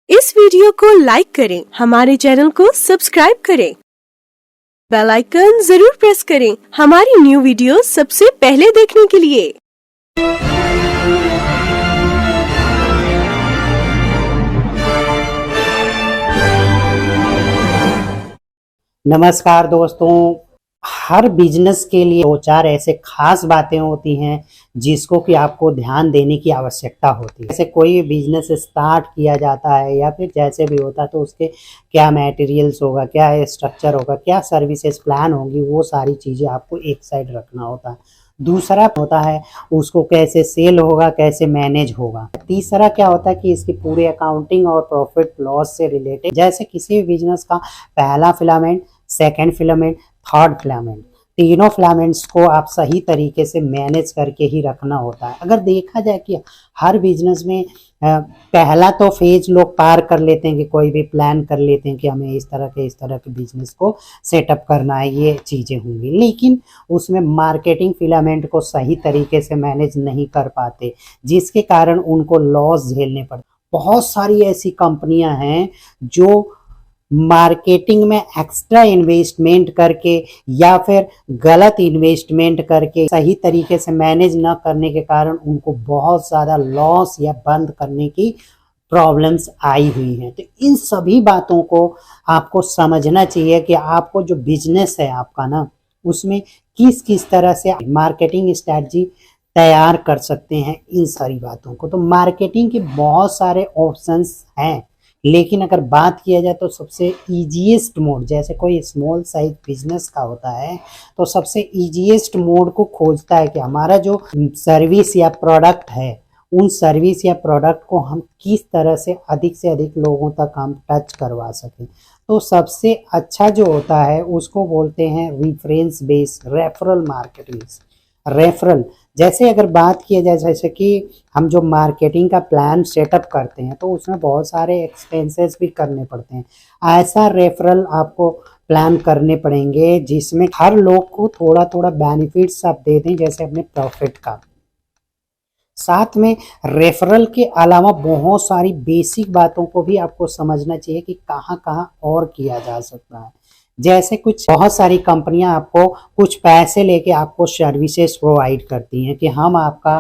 इस वीडियो को लाइक करें, हमारे चैनल को सब्सक्राइब करें, बेल आइकन जरूर प्रेस करें हमारी न्यू वीडियो सबसे पहले देखने के लिए। नमस्कार दोस्तों, हर बिजनेस के लिए दो चार ऐसे खास बातें होती हैं जिसको कि आपको ध्यान देने की आवश्यकता होती है। जैसे कोई बिजनेस स्टार्ट किया जाता है या फिर जैसे भी होता है तो उसके क्या मटेरियल्स होगा, क्या स्ट्रक्चर होगा, क्या सर्विसेज प्लान होगी, वो सारी चीज़ें आपको एक साइड रखना होता है। दूसरा होता है उसको कैसे सेल होगा, कैसे मैनेज होगा। तीसरा क्या होता है कि इसकी पूरी अकाउंटिंग और प्रॉफिट लॉस से रिलेटेड, जैसे किसी भी बिजनेस का पहला filament, second filament, third filament, तीनों फिलामेंट्स को आप सही तरीके से मैनेज करके ही रखना होता है। अगर देखा जाए कि हर बिजनेस में पहला तो फेज लोग पार कर लेते हैं कि कोई भी प्लान कर लेते हैं कि हमें इस तरह के बिजनेस को सेटअप करना है, ये चीज़ें होंगी, लेकिन उसमें मार्केटिंग फिलामेंट को सही तरीके से मैनेज नहीं कर पाते, जिसके कारण उनको लॉस झेलने पड़ते। बहुत सारी ऐसी कंपनियां हैं जो मार्केटिंग में एक्स्ट्रा इन्वेस्टमेंट करके या फिर गलत इन्वेस्टमेंट करके सही तरीके से मैनेज न करने के कारण उनको बहुत ज़्यादा लॉस या बंद करने की प्रॉब्लम्स आई हुई हैं। तो इन सभी बातों को आपको समझना चाहिए कि आपको जो बिजनेस है आपका ना, उसमें किस किस तरह से मार्केटिंग स्ट्रैटेजी तैयार कर सकते हैं। इन सारी बातों को तो मार्केटिंग के बहुत सारे ऑप्शंस हैं, लेकिन अगर बात किया जाए तो सबसे ईजीएस्ट मोड, जैसे कोई स्मॉल साइज बिजनेस का होता है तो सबसे ईजीएस्ट मोड को खोजता है कि हमारा जो सर्विस या प्रोडक्ट है, उन सर्विस या प्रोडक्ट को हम किस तरह से अधिक लोगों तक हम टच करवा सकें। तो सबसे अच्छा जो होता है उसको बोलते हैं reference based referral marketing. Referral, जैसे अगर बात किया जाए, जैसे कि हम जो मार्केटिंग का प्लान सेटअप करते हैं तो उसमें बहुत सारे एक्सपेंसेस भी करने पड़ते हैं। ऐसा रेफरल आपको प्लान करने पड़ेंगे जिसमें हर लोग को थोड़ा थोड़ा बेनिफिट्स आप दे दें, जैसे अपने प्रॉफिट का। साथ में रेफरल के अलावा बहुत सारी बेसिक बातों को भी आपको समझना चाहिए कि कहाँ कहाँ और किया जा सकता है। जैसे कुछ बहुत सारी कंपनियां आपको कुछ पैसे लेके आपको सर्विसेज प्रोवाइड करती हैं कि हम आपका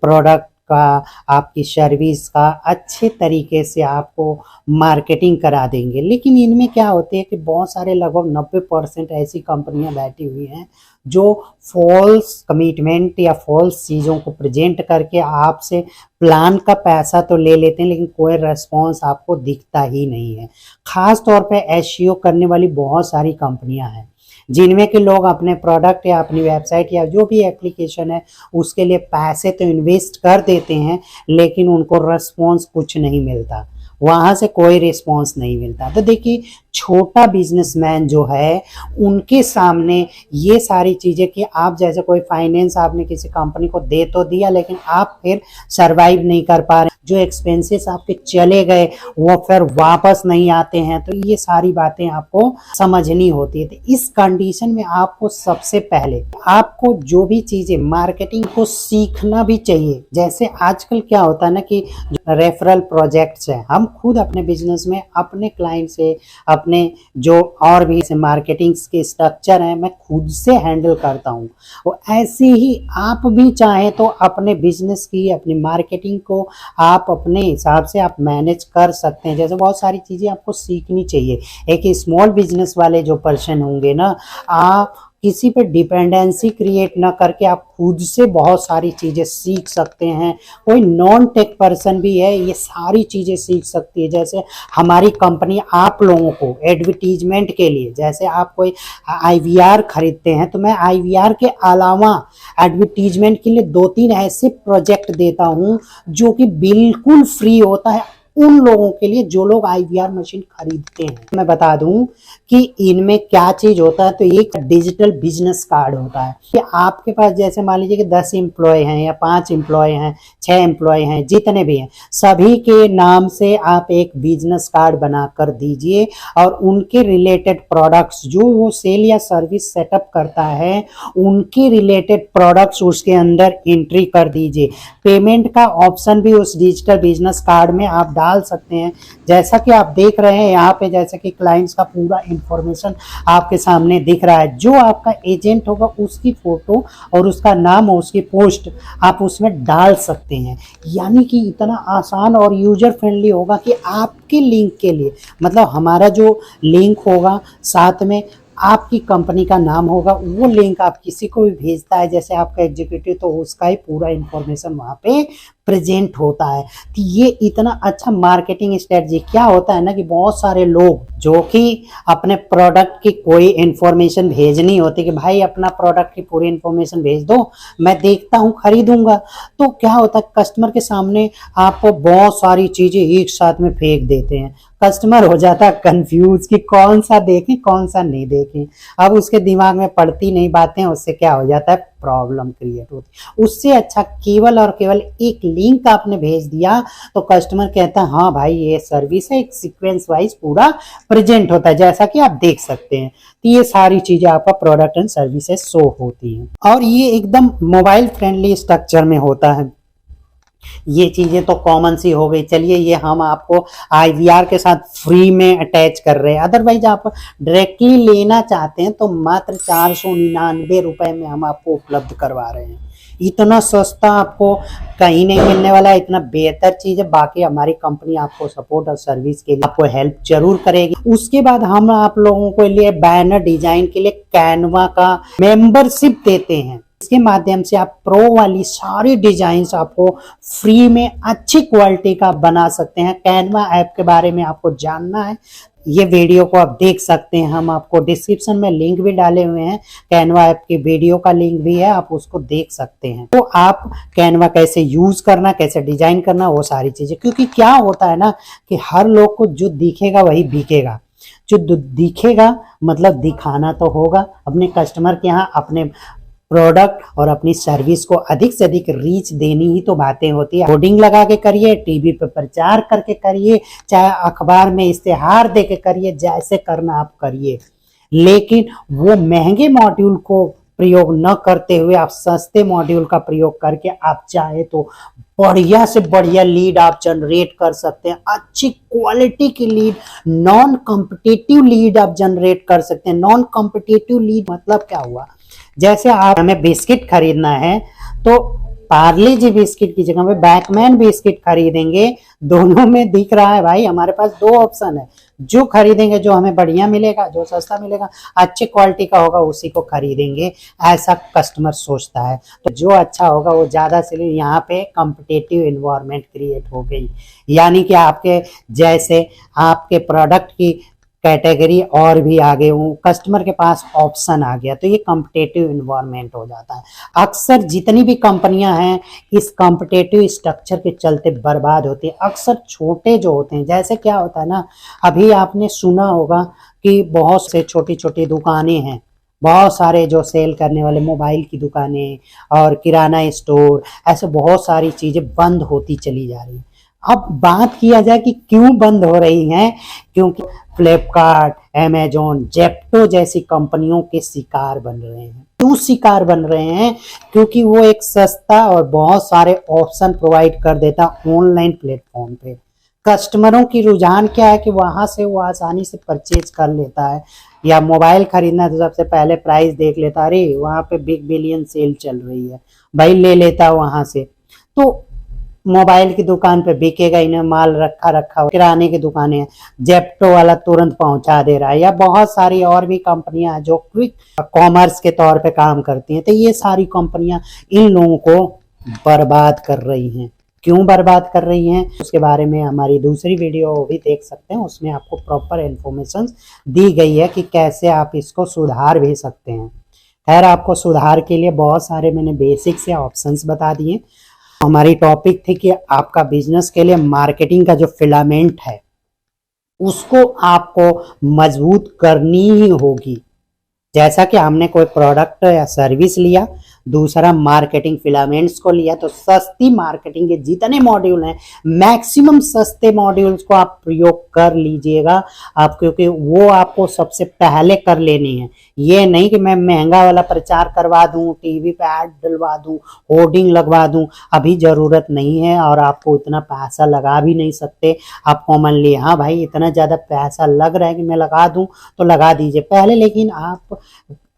प्रोडक्ट का, आपकी सर्विस का अच्छे तरीके से आपको मार्केटिंग करा देंगे। लेकिन इनमें क्या होती है कि बहुत सारे लगभग 90% ऐसी कंपनियां बैठी हुई हैं जो फॉल्स कमिटमेंट या फॉल्स चीज़ों को प्रेजेंट करके आपसे प्लान का पैसा तो ले लेते हैं, लेकिन कोई रेस्पॉन्स आपको दिखता ही नहीं है। खास तौर पे एसईओ करने वाली बहुत सारी कंपनियां हैं जिनमें कि लोग अपने प्रोडक्ट या अपनी वेबसाइट या जो भी एप्लीकेशन है उसके लिए पैसे तो इन्वेस्ट कर देते हैं, लेकिन उनको रेस्पॉन्स कुछ नहीं मिलता, वहाँ से कोई रिस्पॉन्स नहीं मिलता। तो देखिए, छोटा बिजनेसमैन जो है उनके सामने ये सारी चीज़ें कि आप जैसे कोई फाइनेंस आपने किसी कंपनी को दे तो दिया, लेकिन आप फिर सरवाइव नहीं कर पा रहे, जो एक्सपेंसेस आपके चले गए वो फिर वापस नहीं आते हैं। तो ये सारी बातें आपको समझनी होती है। तो इस कंडीशन में आपको सबसे पहले आपको जो भी चीज़ें मार्केटिंग को सीखना भी चाहिए। जैसे आजकल क्या होता है ना कि रेफरल प्रोजेक्ट्स हैं, हम खुद अपने बिजनेस में अपने क्लाइंट से, अपने जो और भी मार्केटिंग के स्ट्रक्चर हैं, मैं खुद से हैंडल करता हूँ। और ऐसे ही आप भी चाहें तो अपने बिजनेस की, अपनी मार्केटिंग को आप अपने हिसाब से आप मैनेज कर सकते हैं। जैसे बहुत सारी चीज़ें आपको सीखनी चाहिए। एक स्मॉल बिजनेस वाले जो पर्सन होंगे ना, आप किसी पे डिपेंडेंसी क्रिएट ना करके आप खुद से बहुत सारी चीज़ें सीख सकते हैं। कोई नॉन टेक पर्सन भी है, ये सारी चीज़ें सीख सकती है। जैसे हमारी कंपनी आप लोगों को एडवर्टीजमेंट के लिए, जैसे आप कोई आईवीआर खरीदते हैं तो मैं आईवीआर के अलावा एडवर्टीजमेंट के लिए 2-3 ऐसे प्रोजेक्ट देता हूँ जो कि बिल्कुल फ्री होता है उन लोगों के लिए जो लोग आईवीआर मशीन खरीदते हैं। मैं बता दूं कि इनमें क्या चीज होता है। तो एक डिजिटल बिजनेस कार्ड होता है कि आपके पास जैसे मान लीजिए कि 10 एम्प्लॉय हैं या 5 एम्प्लॉय हैं, 6 एम्प्लॉय हैं, जितने भी हैं, सभी के नाम से आप एक बिजनेस कार्ड बना कर दीजिए और उनके रिलेटेड प्रोडक्ट्स जो वो सेल या सर्विस सेटअप करता है, उनके रिलेटेड प्रोडक्ट्स उसके अंदर एंट्री कर दीजिए। पेमेंट का ऑप्शन भी उस डिजिटल बिजनेस कार्ड में आप डाल सकते हैं। जैसा कि आप देख रहे हैं यहाँ पे, जैसे कि क्लाइंट्स का पूरा इंफॉर्मेशन आपके सामने दिख रहा है। जो आपका एजेंट होगा उसकी फोटो और उसका नाम और उसकी पोस्ट आप उसमें डाल सकते हैं। यानी कि इतना आसान और यूजर फ्रेंडली होगा कि आपके लिंक के लिए, मतलब हमारा जो लिंक होगा साथ में आपकी कंपनी का नाम होगा, वो लिंक आप किसी को भी भेजता है, जैसे आपका एग्जीक्यूटिव, तो उसका ही पूरा इंफॉर्मेशन वहाँ पे प्रेजेंट होता है। तो ये इतना अच्छा मार्केटिंग स्ट्रेटजी। क्या होता है ना कि बहुत सारे लोग जो कि अपने प्रोडक्ट की कोई इंफॉर्मेशन भेजनी होती कि भाई अपना प्रोडक्ट की पूरी इंफॉर्मेशन भेज दो, मैं देखता हूँ खरीदूंगा, तो क्या होता है कस्टमर के सामने आप बहुत सारी चीजें एक साथ में फेंक देते हैं। कस्टमर हो जाता है कंफ्यूज कि कौन सा देखें कौन सा नहीं देखें। अब उसके दिमाग में पड़ती नहीं बातें, उससे क्या हो जाता है प्रॉब्लम क्रिएट होती। उससे अच्छा केवल और केवल एक लिंक आपने भेज दिया तो कस्टमर कहता है हाँ भाई ये सर्विस है, एक सीक्वेंस वाइज पूरा प्रेजेंट होता है, जैसा कि आप देख सकते हैं। तो ये सारी चीजें आपका प्रोडक्ट एंड सर्विसेज शो होती हैं और ये एकदम मोबाइल फ्रेंडली स्ट्रक्चर में होता है। ये चीजें तो कॉमन सी हो गई। चलिए ये हम आपको IVR के साथ फ्री में अटैच कर रहे हैं। अदरवाइज आप डायरेक्टली लेना चाहते हैं तो मात्र 499 रुपए में हम आपको उपलब्ध करवा रहे हैं। इतना सस्ता आपको कहीं नहीं मिलने वाला है, इतना बेहतर चीज है। बाकी हमारी कंपनी आपको सपोर्ट और सर्विस के लिए आपको हेल्प जरूर करेगी। उसके बाद हम आप लोगों के लिए बैनर डिजाइन के लिए कैनवा का मेंबरशिप देते हैं। इसके माध्यम से आप प्रो वाली सारी डिजाइन्स आपको फ्री में अच्छी क्वालिटी का बना सकते हैं। कैनवा ऐप के बारे में आपको जानना है, ये वीडियो को आप देख सकते हैं। हम आपको डिस्क्रिप्शन में लिंक भी डाले हुए हैं, कैनवा ऐप की वीडियो का लिंक भी है, आप उसको देख सकते हैं। तो आप कैनवा कैसे यूज करना, कैसे डिजाइन करना, वो सारी चीजें, क्योंकि क्या होता है ना कि हर लोग को जो दिखेगा वही बिकेगा। जो दिखेगा मतलब दिखाना तो होगा अपने कस्टमर के यहाँ, अपने प्रोडक्ट और अपनी सर्विस को अधिक से अधिक रीच देनी ही तो बातें होती है। होर्डिंग लगा के करिए, टीवी पे प्रचार करके करिए, चाहे अखबार में इश्तेहार दे के करिए, जैसे करना आप करिए, लेकिन वो महंगे मॉड्यूल को प्रयोग न करते हुए आप सस्ते मॉड्यूल का प्रयोग करके आप चाहे तो बढ़िया से बढ़िया लीड आप जनरेट कर सकते हैं। अच्छी क्वालिटी की लीड, नॉन कॉम्पिटिटिव लीड आप जनरेट कर सकते हैं। नॉन कॉम्पिटिटिव लीड मतलब क्या हुआ, जैसे आप हमें बिस्किट खरीदना है तो पार्ले जी बिस्किट की जगह में बैकमैन बिस्किट खरीदेंगे। दोनों में दिख रहा है भाई हमारे पास दो ऑप्शन है, जो खरीदेंगे जो हमें बढ़िया मिलेगा, जो सस्ता मिलेगा, अच्छी क्वालिटी का होगा, उसी को खरीदेंगे, ऐसा कस्टमर सोचता है। तो जो अच्छा होगा वो ज्यादा से, यहाँ पे कॉम्पिटिटिव एनवायरनमेंट क्रिएट हो गई। यानी कि आपके जैसे आपके प्रोडक्ट की कैटेगरी और भी आगे हूँ, कस्टमर के पास ऑप्शन आ गया, तो ये कॉम्पिटिटिव एनवायरनमेंट हो जाता है। अक्सर जितनी भी कंपनियां हैं इस कॉम्पिटिटिव स्ट्रक्चर के चलते बर्बाद होती है। अक्सर छोटे जो होते हैं, जैसे क्या होता है ना, अभी आपने सुना होगा कि बहुत से छोटी छोटी दुकानें हैं, बहुत सारे जो सेल करने वाले मोबाइल की दुकानें और किराना स्टोर, ऐसे बहुत सारी चीजें बंद होती चली जा रही है। अब बात किया जाए कि क्यों बंद हो रही हैं, क्योंकि फ्लिपकार्ट, अमेजोन, जेप्टो जैसी कंपनियों के शिकार बन रहे हैं। क्यों शिकार बन रहे हैं? क्योंकि वो एक सस्ता और बहुत सारे ऑप्शन प्रोवाइड कर देता ऑनलाइन प्लेटफॉर्म पे। कस्टमरों की रुझान क्या है कि वहां से वो आसानी से परचेज कर लेता है, या मोबाइल खरीदना तो सबसे पहले प्राइस देख लेता, अरे वहां पे बिग बिलियन सेल चल रही है, भाई ले लेता वहां से। तो मोबाइल की दुकान पे बिकेगा, इन्हें माल रखा किराने की दुकानें हैं, जेप्टो वाला तुरंत पहुंचा दे रहा है, या बहुत सारी और भी कंपनियां जो क्विक कॉमर्स के तौर पे काम करती हैं। तो ये सारी कंपनियां इन लोगों को बर्बाद कर रही हैं। क्यों बर्बाद कर रही हैं उसके बारे में हमारी दूसरी वीडियो भी देख सकते हैं, उसमें आपको प्रॉपर इन्फॉर्मेशन दी गई है कि कैसे आप इसको सुधार भी सकते हैं। खैर आपको सुधार के लिए बहुत सारे मैंने बेसिक से ऑप्शंस बता दिए। हमारी टॉपिक थी कि आपका बिजनेस के लिए मार्केटिंग का जो फिलामेंट है उसको आपको मजबूत करनी ही होगी। जैसा कि हमने कोई प्रोडक्ट या सर्विस लिया दूसरा मार्केटिंग फिलामेंट्स को लिया, तो सस्ती मार्केटिंग के जितने मॉड्यूल हैं मैक्सिमम सस्ते मॉड्यूल्स को आप प्रयोग कर लीजिएगा आप, क्योंकि वो आपको सबसे पहले कर लेनी है। ये नहीं कि मैं महंगा वाला प्रचार करवा दूं, टीवी पे ऐड डलवा दूं, होर्डिंग लगवा दूं, अभी जरूरत नहीं है और आपको इतना पैसा लगा भी नहीं सकते। आप कॉमनली हाँ भाई इतना ज़्यादा पैसा लग रहा है कि मैं लगा दूं तो लगा दीजिए पहले, लेकिन आप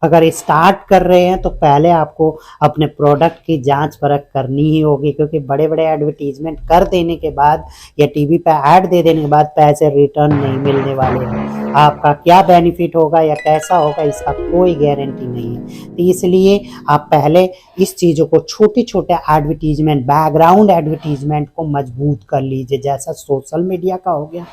अगर स्टार्ट कर रहे हैं तो पहले आपको अपने प्रोडक्ट की जांच परख करनी ही होगी, क्योंकि बड़े बड़े एडवर्टीजमेंट कर देने के बाद या टीवी पे ऐड दे देने के बाद पैसे रिटर्न नहीं मिलने वाले हैं। आपका क्या बेनिफिट होगा या कैसा होगा इसका कोई गारंटी नहीं है। तो इसलिए आप पहले इस चीज़ों को छोटे छोटे एडवर्टीजमेंट, बैकग्राउंड एडवर्टीजमेंट को मजबूत कर लीजिए, जैसा सोशल मीडिया का हो गया,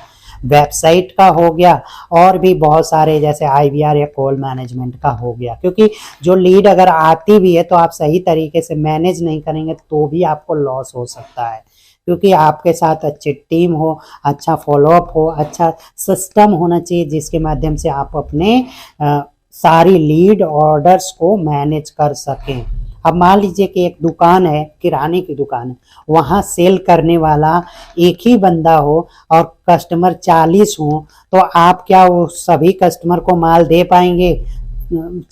वेबसाइट का हो गया, और भी बहुत सारे जैसे IVR या कॉल मैनेजमेंट का हो गया। क्योंकि जो लीड अगर आती भी है तो आप सही तरीके से मैनेज नहीं करेंगे तो भी आपको लॉस हो सकता है, क्योंकि आपके साथ अच्छी टीम हो, अच्छा फॉलोअप हो, अच्छा सिस्टम होना चाहिए जिसके माध्यम से आप अपने सारी लीड ऑर्डर्स को मैनेज कर सकें। अब मान लीजिए कि एक दुकान है, किराने की दुकान है, वहाँ सेल करने वाला एक ही बंदा हो और कस्टमर 40 हो, तो आप क्या वो सभी कस्टमर को माल दे पाएंगे?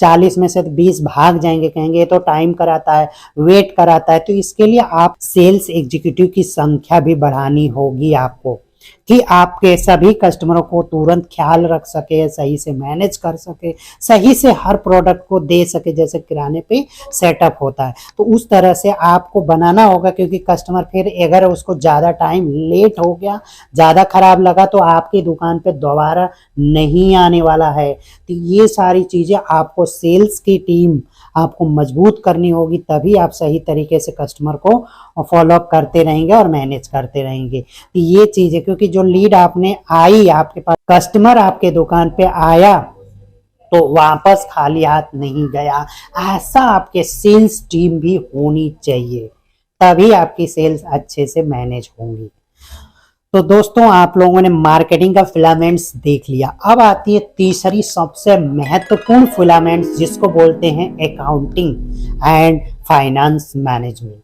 40 में से 20 भाग जाएंगे, कहेंगे ये तो टाइम कराता है, वेट कराता है। तो इसके लिए आप सेल्स एग्जीक्यूटिव की संख्या भी बढ़ानी होगी आपको, कि आपके सभी कस्टमरों को तुरंत ख्याल रख सके, सही से मैनेज कर सके, सही से हर प्रोडक्ट को दे सके, जैसे किराने पे सेटअप होता है। तो उस तरह से आपको बनाना होगा, क्योंकि कस्टमर फिर अगर उसको ज़्यादा टाइम लेट हो गया, ज़्यादा खराब लगा, तो आपकी दुकान पे दोबारा नहीं आने वाला है। तो ये सारी चीज़ें आपको सेल्स की टीम आपको मजबूत करनी होगी, तभी आप सही तरीके से कस्टमर को फॉलोअप करते रहेंगे और मैनेज करते रहेंगे। तो ये चीज़ है, क्योंकि जो लीड आपने आई आपके पास, कस्टमर आपके दुकान पे आया तो वापस खाली हाथ नहीं गया, ऐसा आपके सेल्स टीम भी होनी चाहिए, तभी आपकी सेल्स अच्छे से मैनेज होंगी। तो दोस्तों आप लोगों ने मार्केटिंग का फिलामेंट्स देख लिया। अब आती है तीसरी सबसे महत्वपूर्ण फिलामेंट्स, जिसको बोलते हैं अकाउंटिंग एंड फाइनेंस मैनेजमेंट।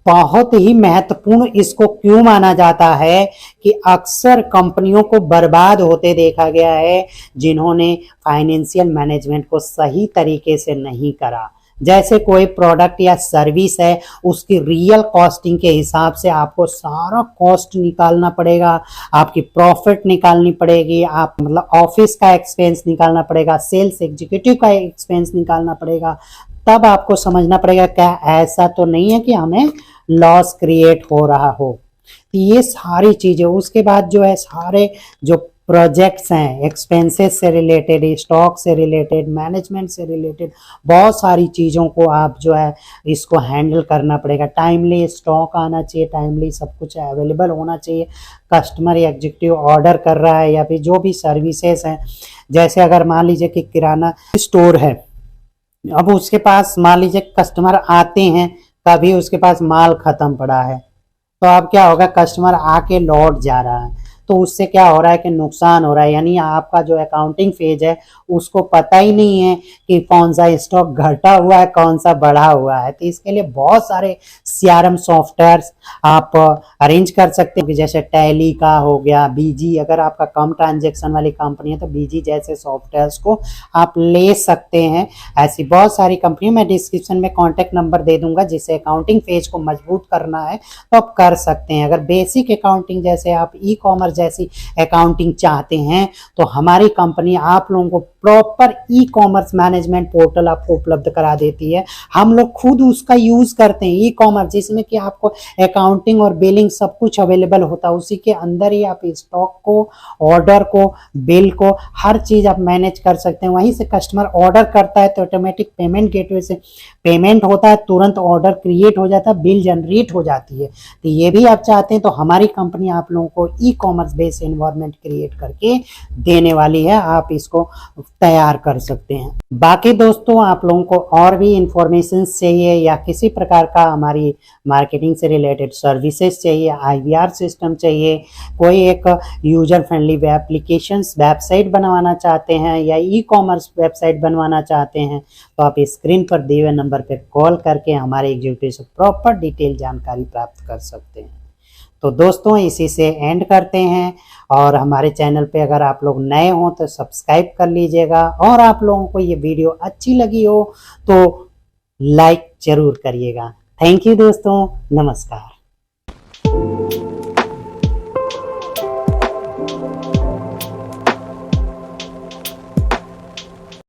बहुत ही महत्वपूर्ण इसको क्यों माना जाता है कि अक्सर कंपनियों को बर्बाद होते देखा गया है जिन्होंने फाइनेंशियल मैनेजमेंट को सही तरीके से नहीं करा। जैसे कोई प्रोडक्ट या सर्विस है, उसकी रियल कॉस्टिंग के हिसाब से आपको सारा कॉस्ट निकालना पड़ेगा, आपकी प्रॉफिट निकालनी पड़ेगी, आप मतलब ऑफिस का एक्सपेंस निकालना पड़ेगा, सेल्स एग्जीक्यूटिव का एक्सपेंस निकालना पड़ेगा। तब आपको समझना पड़ेगा क्या ऐसा तो नहीं है कि हमें लॉस क्रिएट हो रहा हो। तो ये सारी चीज़ें, उसके बाद जो है सारे जो प्रोजेक्ट्स हैं, एक्सपेंसेस से रिलेटेड, स्टॉक से रिलेटेड, मैनेजमेंट से रिलेटेड, बहुत सारी चीज़ों को आप जो है इसको हैंडल करना पड़ेगा। टाइमली स्टॉक आना चाहिए, टाइमली सब कुछ अवेलेबल होना चाहिए। कस्टमर या एग्जीक्यूटिव ऑर्डर कर रहा है या फिर जो भी सर्विसेज हैं, जैसे अगर मान लीजिए कि किराना स्टोर है, अब उसके पास मान लीजिए कस्टमर आते हैं, कभी उसके पास माल खत्म पड़ा है, तो अब क्या होगा, कस्टमर आके लौट जा रहा है, तो उससे क्या हो रहा है कि नुकसान हो रहा है। यानी आपका जो अकाउंटिंग फेज है उसको पता ही नहीं है कि कौन सा स्टॉक घटा हुआ है, कौन सा बढ़ा हुआ है। तो इसके लिए बहुत सारे CRM सॉफ्टवेयर्स आप अरेंज कर सकते हैं, जैसे टैली का हो गया, बीजी, अगर आपका कम ट्रांजेक्शन वाली कंपनी है तो बीजी जैसे सॉफ्टवेयर्स को आप ले सकते हैं। ऐसी बहुत सारी कंपनी, मैं डिस्क्रिप्शन में कॉन्टैक्ट नंबर दे दूंगा, जिससे अकाउंटिंग फेज को मजबूत करना है तो आप कर सकते हैं। अगर बेसिक अकाउंटिंग जैसे आप ई-कॉमर्स जैसी अकाउंटिंग चाहते हैं तो हमारी कंपनी आप लोगों को प्रॉपर ई-कॉमर्स मैनेजमेंट पोर्टल आपको उपलब्ध करा देती है। हम लोग खुद उसका यूज करते हैं, ई-कॉमर्स, जिसमें कि आपको अकाउंटिंग और बिलिंग सब कुछ अवेलेबल होता है। उसी के अंदर ही आप स्टॉक को, ऑर्डर को, बिल को, हर चीज आप मैनेज कर सकते हैं। वहीं से कस्टमर ऑर्डर करता है तो ऑटोमेटिक पेमेंट गेटवे से पेमेंट होता है, तुरंत ऑर्डर क्रिएट हो जाता है, बिल जनरेट हो जाती है। तो ये भी आप चाहते हैं तो हमारी कंपनी आप लोगों को e-commerce commerce based environment create करके देने वाली है। आप इसको तैयार कर सकते हैं। बाकी दोस्तों, आप लोगों को और भी इंफॉर्मेशन चाहिए या किसी प्रकार का हमारी मार्केटिंग से रिलेटेड सर्विसेज चाहिए, IVR सिस्टम चाहिए, कोई एक यूजर फ्रेंडली एप्लीकेशंस वेबसाइट बनवाना चाहते हैं या ई-कॉमर्स वेबसाइट बनवाना चाहते हैं, तो आप स्क्रीन पर दिए हुए नंबर पर कॉल करके हमारे एग्जीक्यूटिव से प्रॉपर डिटेल जानकारी प्राप्त कर सकते हैं। तो दोस्तों, इसी से एंड करते हैं। और हमारे चैनल पे अगर आप लोग नए हो तो सब्सक्राइब कर लीजिएगा, और आप लोगों को ये वीडियो अच्छी लगी हो तो लाइक जरूर करिएगा। थैंक यू दोस्तों, नमस्कार।